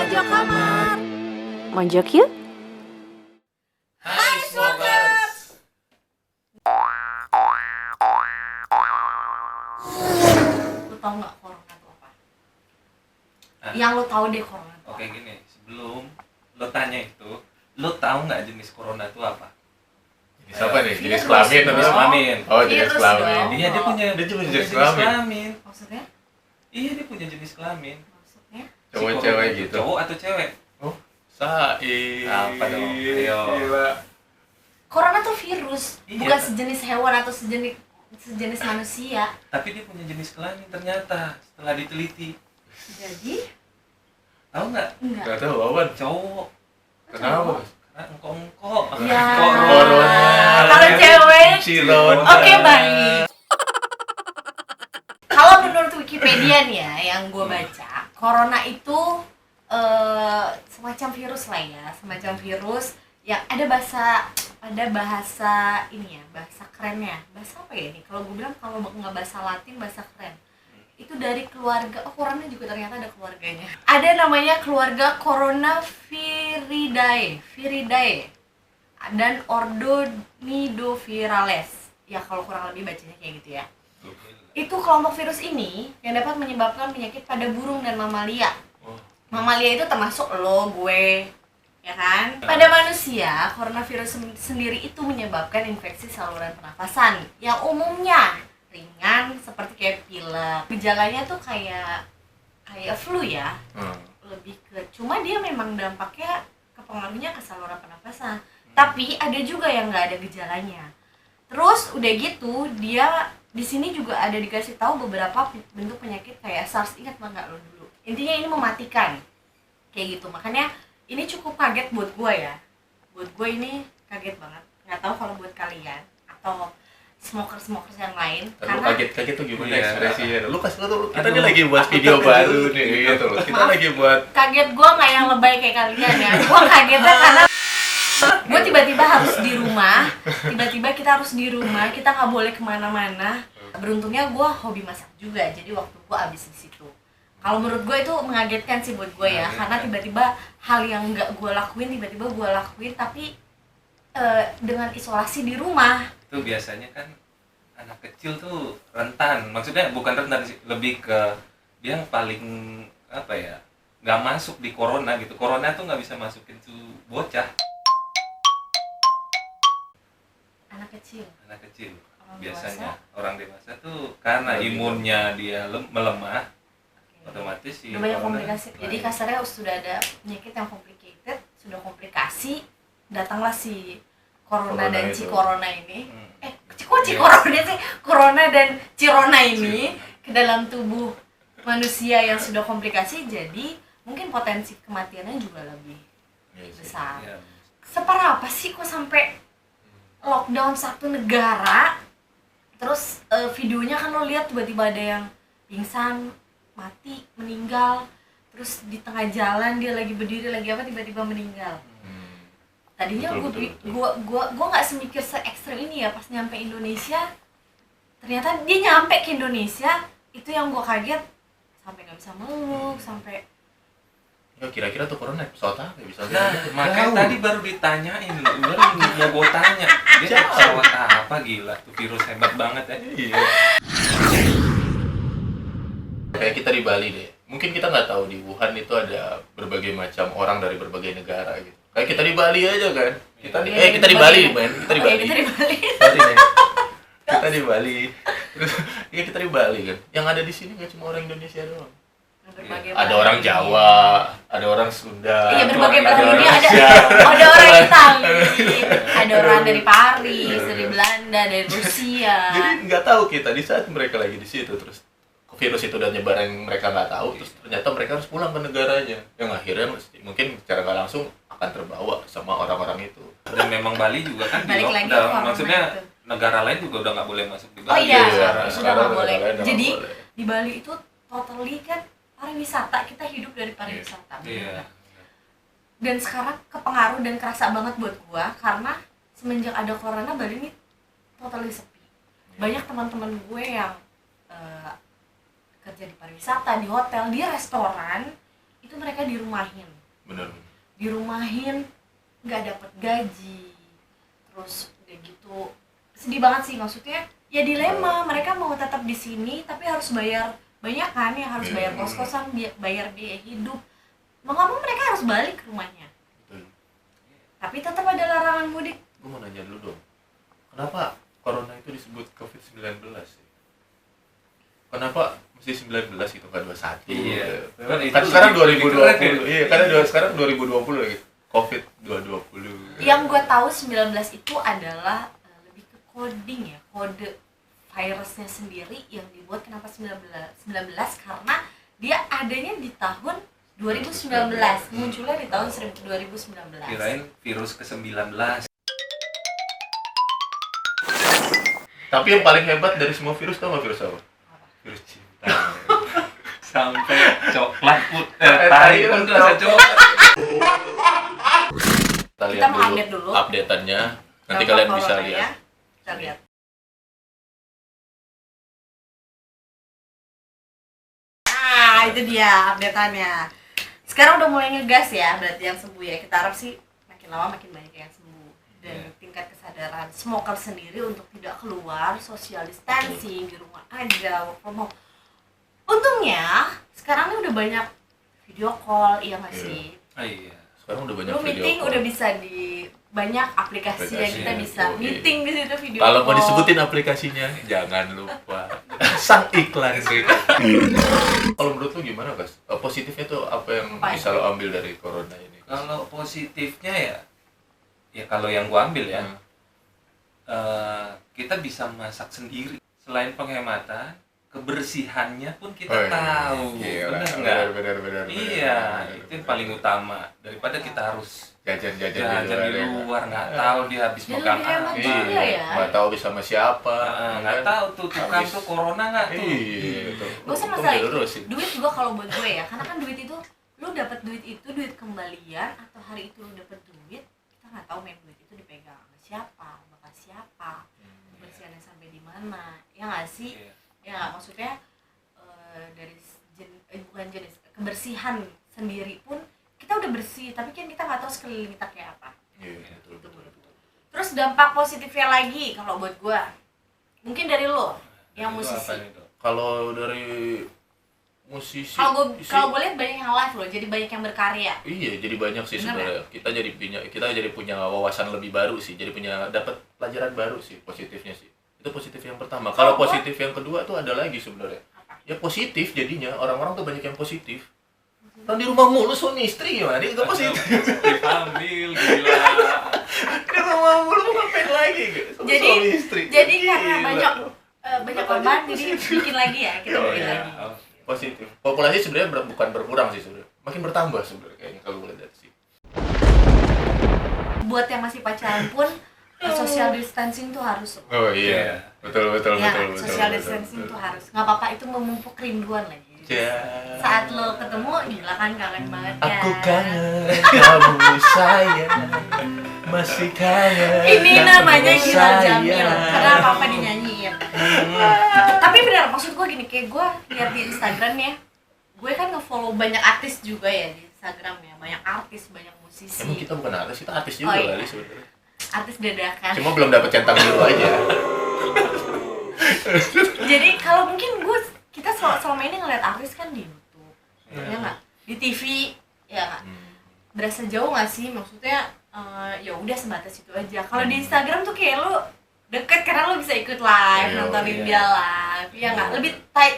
Pojok kamar. Mojok yuk. Hai Smokers. Lu tau nggak corona itu apa? Yang lu tahu deh corona itu Oke apa? gini, sebelum lo tanya itu, lo tahu nggak jenis corona itu apa? Jenis apa nih? Virus Jenis kelamin dong. atau Jenis kelamin. Oh, jenis Virus kelamin. dong. Iya dia punya Dia cuma punya jenis kelamin. Maksudnya? Iya dia punya jenis kelamin. Maksudnya? Si Cowok corona cewek itu gitu. Cowok atau cewek? Oh, Said. Apa dong? Ayo. Gila. Corona tuh virus, Iya, bukan kan? sejenis hewan atau sejenis manusia. Tapi dia punya jenis kelamin ternyata setelah diteliti. Jadi Tahu nggak? enggak. Gak tahu Wawan. Cowok. Kenapa? Karena engkong-engkong. Ya. Corona. Kalau cewek, Corona. oke baik. Kalau menurut Wikipedia nih ya, yang gue baca, corona itu semacam virus lah ya, semacam virus yang ada bahasa ini ya, bahasa kerennya. Bahasa apa ya ini? Kalau gue bilang kalau nggak bahasa Latin, bahasa keren. Itu dari keluarga, corona juga ternyata ada keluarganya. Ada namanya keluarga Coronaviridae dan ordo Nidovirales. Ya kalau kurang lebih bacanya kayak gitu ya. Itu kelompok virus ini yang dapat menyebabkan penyakit pada burung dan mamalia. Oh. Mamalia itu termasuk lo, gue, ya kan? Pada manusia, coronavirus sendiri itu menyebabkan infeksi saluran pernafasan yang umumnya ringan seperti kayak pilek. Gejalanya tuh kayak flu ya, lebih ke cuma dia memang dampaknya kepengaruhnya ke saluran pernafasan. Tapi ada juga yang nggak ada gejalanya. Terus udah gitu dia di sini juga ada dikasih tahu beberapa bentuk penyakit kayak SARS, ingat nggak lo dulu? Intinya ini mematikan kayak gitu. Makanya ini cukup kaget buat gue ya. Buat gue ini kaget banget. Nggak tahu kalau buat kalian atau smokers yang lain. Lu kaget tuh gimana Iya. ekspresinya? Lu kasih tuh, kita Aduh, nih lagi buat aku video terkejut. baru nih gitu. Kita Maaf. lagi buat Kaget gue nggak yang lebay kayak kalian ya. Gue kagetnya karena gue tiba-tiba harus di rumah. Tiba-tiba kita harus di rumah. Kita nggak boleh kemana-mana. Beruntungnya gue hobi masak juga. Jadi waktu gue habis di situ. Kalau menurut gue itu mengagetkan sih buat gue ya. Karena tiba-tiba hal yang nggak gue lakuin tiba-tiba gue lakuin. Tapi dengan isolasi di rumah. Itu biasanya kan anak kecil tuh rentan. Maksudnya bukan rentan sih, lebih ke dia yang paling apa ya? Nggak masuk di corona gitu. Corona tuh nggak bisa masukin tuh bocah. Anak kecil. Orang Biasanya dewasa. orang dewasa tuh karena Lebih imunnya dia melemah, Oke. otomatis si Udah banyak corona komplikasi. Jadi lain. kasarnya sudah ada penyakit yang complicated, sudah komplikasi, datanglah si corona Corona dan itu. corona ini. Hmm. Kok Iya. corona sih? Corona dan corona ini ke dalam tubuh manusia yang sudah komplikasi, jadi mungkin potensi kematiannya juga lebih besar. Iya. Separah apa sih kok sampai lockdown satu negara? Terus videonya kan lo lihat tiba-tiba ada yang pingsan, mati, meninggal. Terus di tengah jalan dia lagi berdiri lagi apa tiba-tiba meninggal. Tadinya Betul. gue nggak semikir se ekstrem ini ya. Pas nyampe Indonesia ternyata dia nyampe ke Indonesia, itu yang gue kaget, sampai nggak bisa meluk, sampai Ya kira-kira tuh corona pesawat apa ya bisa Nah, makanya Jauh. tadi baru ditanyain, baru mau gue tanya, dia Jauh. pesawat apa gila, tuh virus hebat banget ya. Iya. Kayak kita di Bali deh. Mungkin kita nggak tahu di Wuhan itu ada berbagai macam orang dari berbagai negara gitu. Kayak kita di Bali aja kan. Kita di Iya, kita di berbagai- Bali, men. Kita di Oke, Bali. kita di Bali. Sorry, men. Kita di Bali. Terus iya kita di Bali kan. Yang ada di sini nggak cuma orang Indonesia doang. Berbagai Ada belahan orang dunia. Jawa, ada orang Sunda. Iya, berbagai ada belahan orang dunia, Rusia. ada orang Itali, ada orang dari Paris, dari Belanda, dari Rusia. Jadi nggak tahu kita di saat mereka lagi di situ terus virus itu udah nyebar yang mereka nggak tahu, terus ternyata mereka harus pulang ke negaranya yang akhirnya mungkin secara nggak langsung akan terbawa sama orang-orang itu. Dan memang Bali juga kan di Balik lagi ke lockdown, corona maksudnya itu. negara lain juga udah nggak boleh masuk di Bali. Oh iya, sekarang sudah nggak boleh. negara lain udah Jadi nggak boleh. di Bali itu totally kan pariwisata, kita hidup dari pariwisata. Iya. bener. Dan sekarang kepengaruh dan kerasa banget buat gua karena semenjak ada corona Bali ini totally sepi. Banyak teman-teman gue yang kerja di pariwisata, di hotel, di restoran, itu itu mereka dirumahin, Bener. nggak dapet gaji, terus udah gitu sedih banget sih, maksudnya ya dilema, mereka mau tetap di sini tapi harus bayar banyak kan, yang harus bayar kos-kosan, bayar biaya hidup, mau nggak mau mereka harus balik ke rumahnya. Betul. Tapi tetap ada larangan mudik. Gue mau nanya dulu dong, kenapa corona itu disebut COVID-19 sih? Kenapa mesti 19 gitu, kan 21? Iya. Kan sekarang Itu 2020. Iya, kan sekarang 2020 lagi. COVID 2020. Yang gue tahu 19 itu adalah lebih ke coding ya, kode virusnya sendiri yang dibuat. Kenapa 19 karena dia adanya di tahun 2019, munculnya di tahun 2019. Kirain virus ke-19. Tapi yang paling hebat dari semua virus, tau gak virus apa? Virus cinta. Sampai coklat tai pun rasa coklat. Kita mau update dulu update-annya. Nanti dampak kalian bisa coronanya. lihat. Kita lihat. Nah, itu dia update-annya. Sekarang udah mulai ngegas ya, berarti yang sembuh ya. Kita harap sih makin lama makin banyak yang sembuh. Dan tingkat kesadaran smoker sendiri untuk tidak keluar, social distancing, di rumah aja, work from home. Untungnya sekarang ini udah banyak video call, iya nggak sih? Oh iya. Sekarang udah banyak Lu video meeting call. udah bisa di banyak aplikasi yang kita bisa Oke. meeting di situ video Kalau mau call. disebutin aplikasinya, jangan lupa sang iklan sih. Kalau menurut lu gimana, Guys? Positifnya tuh apa yang Apa bisa lo ambil dari corona ini? Kalau positifnya ya kalau yang gua ambil ya, kita bisa masak sendiri. Selain penghematan, kebersihannya pun kita tahu. Benar nggak? Benar. Iya, itu yang paling utama daripada kita harus Jajan-jajan di luar, nggak tahu dia habis Dan makan lebih hemat apa. juga ya. Nggak tahu bisa sama siapa. Nggak tahu tuh tukang Habis. tuh corona nggak tuh. Iya, tuh. Gak usah Untung masalah dia itu. lurus sih. Duit juga kalau buat gue ya, karena kan duit itu lu dapat duit itu duit kembalian, atau hari itu lu dapat duit, kita nggak tahu main duit itu dipegang sama siapa, bakal siapa, kebersihannya sampai di mana, ya nggak sih? Iya. Ya nggak, maksudnya dari bukan jenis kebersihan sendiri pun kita udah bersih, tapi kan kita nggak tahu sekeliling kita kayak apa. Iya, betul. Terus dampak positifnya lagi kalau buat gue, mungkin dari lo yang Itu apa musisi. nih, Dok? Kalau dari musisi, Kalau sih, gue lihat banyak yang live loh, jadi banyak yang berkarya. iya, jadi banyak sih Bener sebenarnya. Kita jadi punya wawasan lebih baru sih. Jadi dapat pelajaran baru sih, positifnya sih. Itu positif yang pertama. Kalau Kalau gua- positif yang kedua tuh ada lagi sebenarnya. Apa? Ya positif jadinya, orang-orang tuh banyak yang positif. Kan di rumah mulu suami istri gimana? Itu positif. Ambil gila. Di rumah mulu ngapain lagi? Sama Jadi suami istri. jadi karena Gila. banyak korban, jadi bikin lagi ya, kita Iya, bikin iya. lagi. Positif. Populasi sebenarnya bukan berkurang sih sebenarnya. Makin bertambah sebenarnya kayaknya kalau boleh dari sih. Buat yang masih pacaran pun social distancing tuh harus. Oh Iya. Betul. Ya, social distancing tuh harus. Nggak apa-apa, itu memupuk kerinduan lagi. Ya. Saat lo ketemu, gila kan kangen banget ya. Aku kangen kamu sayang, masih kangen. Ini namanya kamu Gila Jamil, sayang. karena apa-apa dinyanyiin. Tapi benar, maksud gue gini, kayak gue lihat di Instagram ya, gue kan nge-follow banyak artis juga ya di Instagram ya, banyak artis, banyak musisi. Emang kita bukan artis, kita artis juga Oh, iya. kali sebenarnya. Artis dadakan. Cuma belum dapat centang biru aja. Jadi kalau mungkin kita selama ini ngeliat artis kan di YouTube, ya nggak, di TV, ya nggak. Berasa jauh nggak sih, maksudnya ya udah sebatas itu aja. Kalau di Instagram tuh kayak lu deket karena lu bisa ikut live, Iya, nontonin iya. dia live, ya nggak.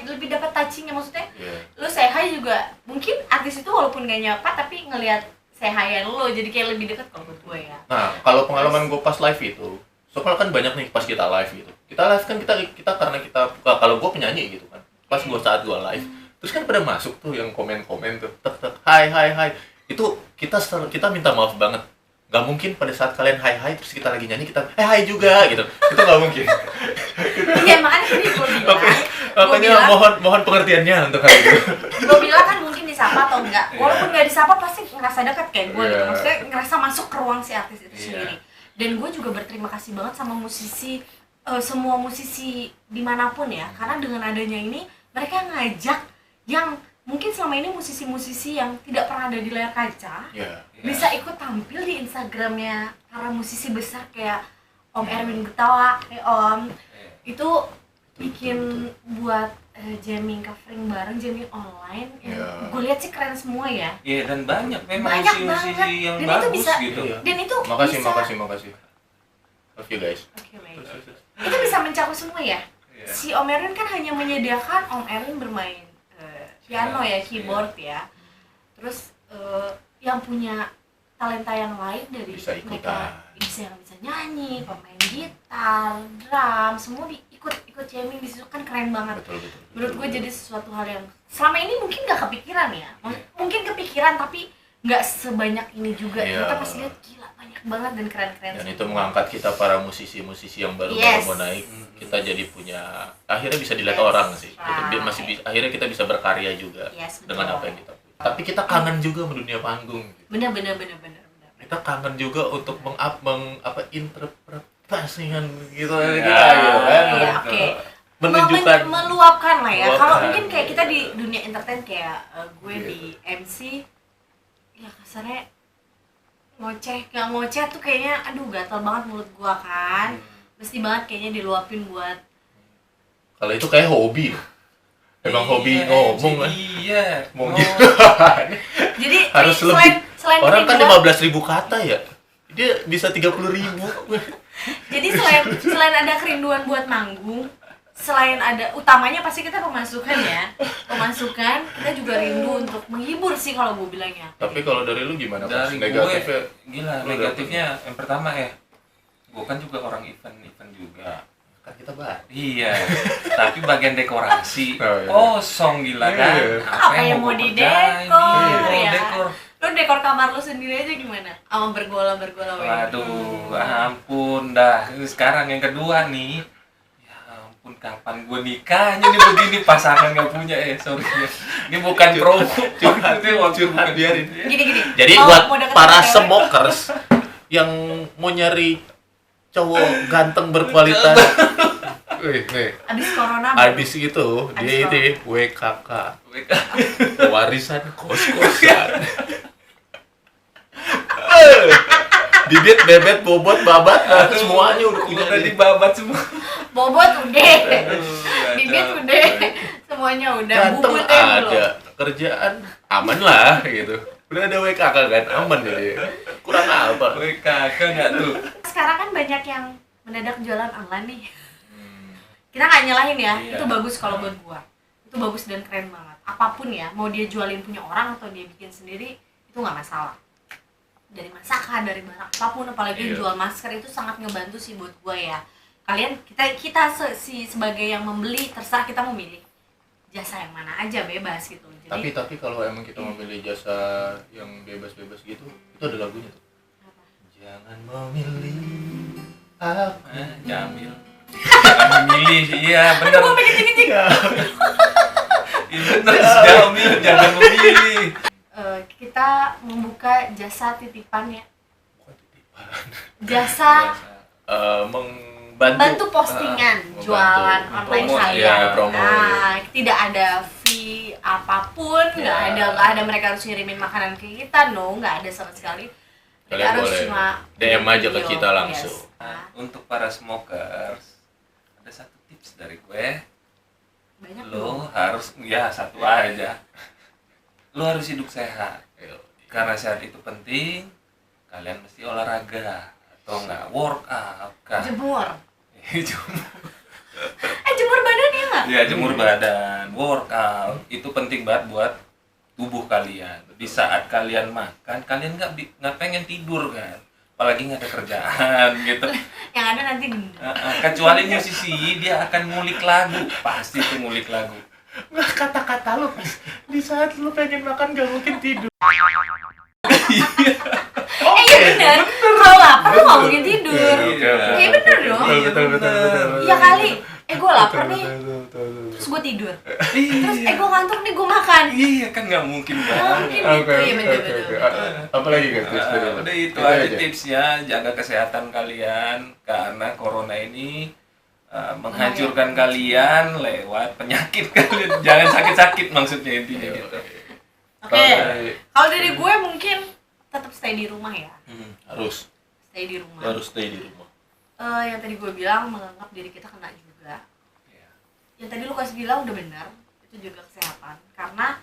Lebih dapat touchingnya, maksudnya Iya. lu say hi juga. Mungkin artis itu walaupun gak nyapa tapi ngelihat say hi-an lu, jadi kayak lebih deket kalau buat gue ya. Nah, kalau pengalaman gue pas live itu, soalnya kan banyak nih pas kita live gitu. Kita live kan kita karena kita kalau gue penyanyi gitu kan. Pas gue saat gue live, terus kan pada masuk tuh yang komen-komen tuh, tek hai. Itu kita minta maaf banget. Gak mungkin pada saat kalian hai terus kita lagi nyanyi kita hai juga gitu. Itu gak mungkin. Iya, makanya tadi gue bilang. Makanya mohon pengertiannya untuk hal itu. Gue bilang kan mungkin disapa atau enggak, walaupun nggak disapa pasti ngerasa deket kayak gue gitu, Iya. maksudnya ngerasa masuk ke ruang si artis itu Iya. sendiri. Dan gue juga berterima kasih banget sama musisi, semua musisi dimanapun ya, karena dengan adanya ini mereka ngajak yang mungkin selama ini musisi-musisi yang tidak pernah ada di layar kaca Ya. bisa ikut tampil di Instagramnya para musisi besar kayak Om Erwin Gutawa, Om itu bikin buat jamming covering bareng, jamming online. Ya. Gue lihat sih keren semua ya. Iya, dan banyak memang Banyak musisi-musisi banget. yang Dan itu bagus bisa- gitu. Iya. Dan itu Makasih, bisa makasih. Love you guys. Oke, baik. Itu bisa mencakup semua ya. Iya. Si Om Erwin kan hanya menyediakan Om Erwin bermain piano ya, keyboard ya. Terus yang punya talenta yang lain dari Bisa ikutan. mereka bisa yang bisa nyanyi, pemain gitar, drum, semua ikut jamming di situ kan keren banget. Betul. Menurut gue jadi sesuatu hal yang selama ini mungkin nggak kepikiran ya. Mungkin kepikiran tapi nggak sebanyak ini juga. Iya. Kita pas lihat gila banyak banget dan keren-keren. Dan semua. itu mengangkat kita para musisi-musisi yang baru Yes. mau naik, kita jadi punya akhirnya bisa dilihat Yes. orang sih. Right. Masih akhirnya kita bisa berkarya juga Yes, dengan betul. apa yang kita punya. Tapi kita kangen juga sama dunia panggung. Bener. Kita kangen juga untuk interpretasikan gitu Ya, kita gitu kan. Iya, oke. Menunjukkan Meluapkan lah ya. Meluapkan. Kalau mungkin kayak kita di dunia entertain kayak gue Gitu. di MC ya kasarnya nggak ngoceh tuh kayaknya aduh gatal banget mulut gua kan. Mesti banget kayaknya diluapin buat kalau itu kayak hobi. Emang hobi ngomong kan. Iya. Mau Oh, gitu. jadi Harus selain Orang kan kerinduan- 15.000 kata ya. Dia bisa 30.000. jadi selain ada kerinduan buat manggung, selain ada utamanya pasti kita pemasukan ya. Pemasukan kita juga rindu untuk menghibur sih kalau gue bilangnya. Tapi kalau dari lu gimana Pas? dari Negatifnya? gue gila, Lu negatifnya yang pertama ya. Gue kan juga orang event juga. Kan kita bahas. Iya, tapi bagian dekorasi Oh, iya. kosong gila kan. Iya. Apa yang mau gue didekor kerjain? ya? Dekor. Lu dekor kamar lu sendiri aja gimana? Sama bergola weh. Waduh, ampun dah. Sekarang yang kedua nih. Ya ampun, kapan gue nikahnya nih begini pasangan nggak punya sorry ya. Ini bukan promo. Curhat, Itu waktu curhat, bukan. biarin. Gini. Jadi Mau- buat mau deketin para cewek? smokers yang mau nyari cowok ganteng berkualitas. Nih, Abis corona habis itu dia Abis itu WKK, warisan kos-kosan. Bibit, bebet, bobot, babat, semuanya udah punya Udah dia. dibabat semua. bobot udah. Aduh, Bibit kacau. udah. Semuanya udah. Ganteng Bubutnya belum. ada, kerjaan aman lah gitu. Udah ada WKK kan, aman jadi. Kurang apa? Woi kakak nggak tuh? Sekarang kan banyak yang mendadak jualan online nih. Kita nggak nyalahin ya, Iya. itu bagus kalau buat gua. Itu bagus dan keren banget. Apapun ya, mau dia jualin punya orang atau dia bikin sendiri, itu nggak masalah. Dari masakan, dari barang apapun, apalagi Iya. jual masker itu sangat ngebantu sih buat gua ya. Kalian kita sebagai yang membeli terserah kita mau milih jasa yang mana aja bebas gitu. Jadi Tapi kalau emang kita memilih jasa yang bebas-bebas gitu, itu ada lagunya tuh. apa? Jangan memilih aku. Jamil. Jangan memilih, iya bener. Gua pengen kencing. Ya. Iya bener, Jamil jangan memilih. Kita membuka jasa titipan ya. Bukan titipan. Jasa bantu postingan membantu. jualan online Promo, kalian. iya, promo, Nah, tidak ada fee apapun, nggak Ya. ada mereka harus ngirimin makanan ke kita, nggak ada sama sekali. Mereka Kalian harus boleh cuma DM aja ke video. kita langsung. Yes. Nah, untuk para smokers, ada satu tips dari gue. Banyak Lo harus, ya satu aja. Lo harus hidup sehat. Karena sehat itu penting, kalian mesti olahraga atau enggak workout kan. jemur. Jemur. Jemur badan ya nggak? Ya jemur badan, workout itu penting banget buat tubuh kalian. Di saat kalian makan, kalian nggak pengen tidur kan, apalagi nggak ada kerjaan gitu. Yang ada nanti Kecuali musisi, dia akan ngulik lagu, pasti tuh ngulik lagu. Nggak kata-kata lu Pas. Di saat lu pengen makan gak mungkin tidur. iya bener. Kalau lapar lu nggak mungkin tidur. Iya bener dong. Betul. Iya kali. Gue lapar nih. Betul. Terus gue tidur. Terus gue ngantuk nih gue makan. Iya kan nggak mungkin Nggak kan. mungkin gitu. Iya bener. Apa lagi kan tips dari lu? Udah itu aja tipsnya, jaga kesehatan kalian karena corona ini menghancurkan kalian lewat penyakit kalian. Jangan sakit-sakit maksudnya intinya gitu. Oke. Kalau dari gue mungkin tetap stay di rumah ya. Harus Stay di rumah. stay di rumah. Yang tadi gue bilang menganggap diri kita kena juga. Iya. Yang tadi Lukas bilang udah benar, itu juga kesehatan. Karena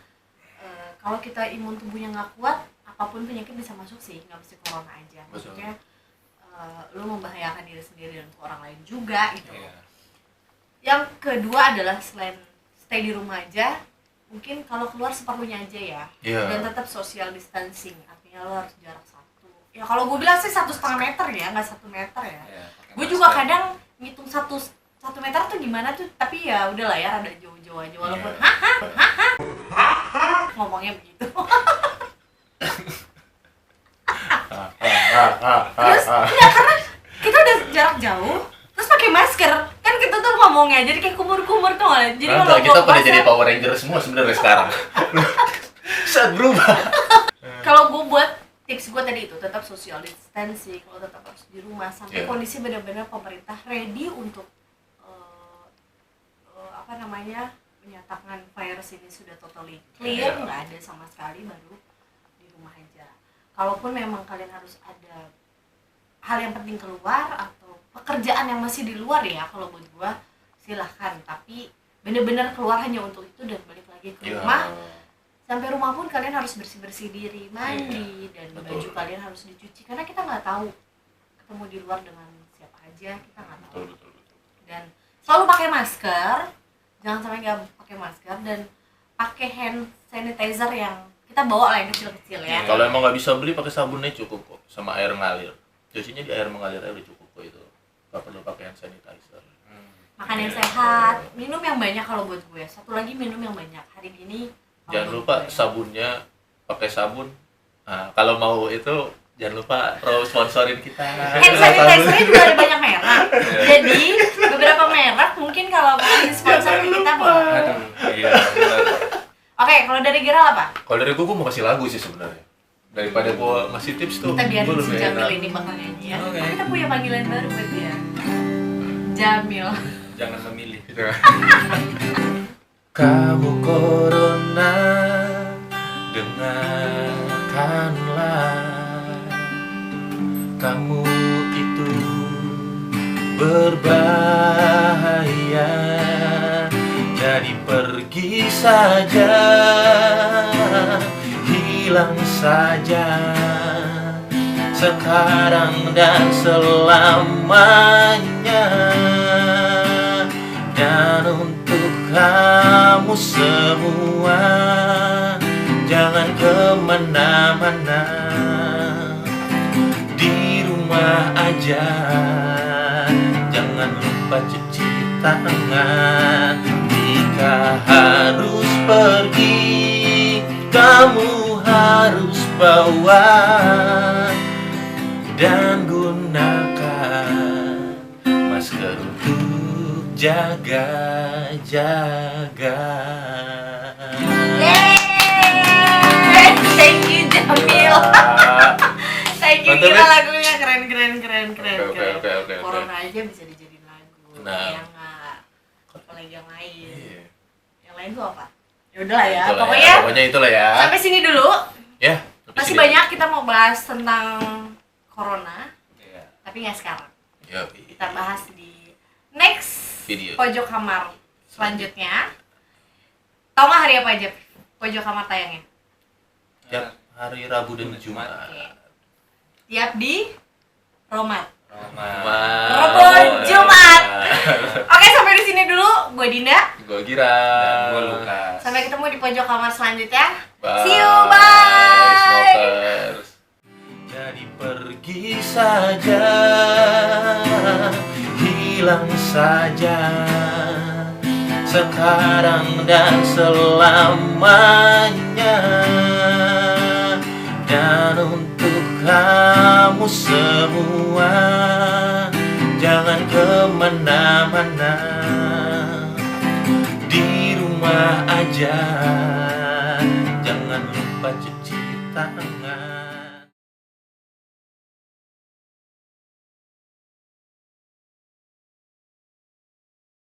kalau kita imun tubuhnya nggak kuat, apapun penyakit bisa masuk sih, nggak mesti corona aja. Maksudnya lu membahayakan diri sendiri dan untuk orang lain juga gitu. Iya. Yang kedua adalah selain stay di rumah aja, mungkin kalau keluar seperlunya aja ya. Iya. Dan tetap social distancing, artinya lo harus jarak 1. Ya kalau gue bilang sih 1,5 meter ya, nggak 1 meter ya. Iya, pakai Gue juga masker. kadang ngitung 1 meter tuh gimana tuh, tapi ya udahlah ya, rada jauh-jauh aja walaupun Iya. ngomongnya begitu. Terus Karena kita udah jarak jauh, terus pakai masker, kan kita tuh ngomongnya jadi kayak kumur-kumur tuh nggak? Jadi kalau kita gua pada puasa- jadi Power Ranger semua sebenarnya sekarang. Saat berubah. kalau gue buat tips gue tadi itu tetap social distancing, lo tetap harus di rumah sampai Iya. kondisi benar-benar pemerintah ready untuk menyatakan virus ini sudah totally clear, Iya. nggak ada sama sekali, baru di rumah aja. Kalaupun memang kalian harus ada hal yang penting keluar atau pekerjaan yang masih di luar ya, kalau buat gue silahkan, tapi benar-benar keluar hanya untuk itu dan balik lagi ke rumah. Sampai rumah pun kalian harus bersih-bersih diri, mandi, dan betul. baju kalian harus dicuci karena kita nggak tahu ketemu di luar dengan siapa aja, kita nggak tahu. Betul. Dan selalu pakai masker, jangan sampai nggak pakai masker, dan pakai hand sanitizer yang kita bawa lah yang kecil-kecil ya. Kalau emang nggak bisa beli, pakai sabunnya cukup kok, sama air mengalir. Cucinya di air mengalir aja udah cukup kok itu. Nggak perlu pakai hand sanitizer. Makan yang sehat, minum yang banyak kalau buat gue. Satu lagi, minum yang banyak. Hari ini Jangan kalau lupa buat gue, sabunnya pakai sabun. Nah, kalau mau itu jangan lupa Pro sponsorin kita. hand sanitizer juga ada banyak merek. Jadi beberapa merek mungkin kalau mau sponsor kita boleh. Aduh, iya benar. Oke, kalau dari Geral apa? Kalau dari gue mau kasih lagu sih sebenarnya. Daripada gue ngasih tips tuh. Kita biarin gua si lebih Jamil enak. ini bakal nyanyi ya. Oke. Kita punya panggilan baru buat dia. Jamil. Jangan memilih. Kamu corona, dengarkanlah. Kamu itu berbahaya. Jadi pergi saja, hilang saja, sekarang dan selamanya. Dan untuk kamu semua, jangan kemana-mana, di rumah aja. Jangan lupa cuci tangan. Jika harus pergi, kamu harus bawa dan gunakan masker untuk jaga-jaga. Yeay! Thank you Jamil. Thank you, Mantap, gila ya? lagunya keren. Oke. Corona aja bisa dijadiin lagu. Nah. Ya nggak? Apalagi yang lain. Iya. Yang lain tuh apa? Ya udahlah ya. Itulah Pokoknya itulah ya. sampai sini dulu. Ya. sampai Masih sini. banyak kita mau bahas tentang corona, Iya. tapi nggak sekarang. Ya, Kita bahas di next video. pojok kamar selanjutnya. Tahu nggak hari apa aja pojok kamar tayangnya? Tiap hari Rabu dan Jumat. Oke. Tiap di Romat. Roma. Rabu Jumat. Oke, sampai di sini dulu. Gue Dinda. Gue Gira. Dan gue Lukas. Sampai ketemu di pojok kamar selanjutnya. Bye. See you, bye. Smokers. Jadi pergi saja, hilang saja, sekarang dan selamanya. Dan untuk kamu semua, jangan kemana-mana, di rumah aja.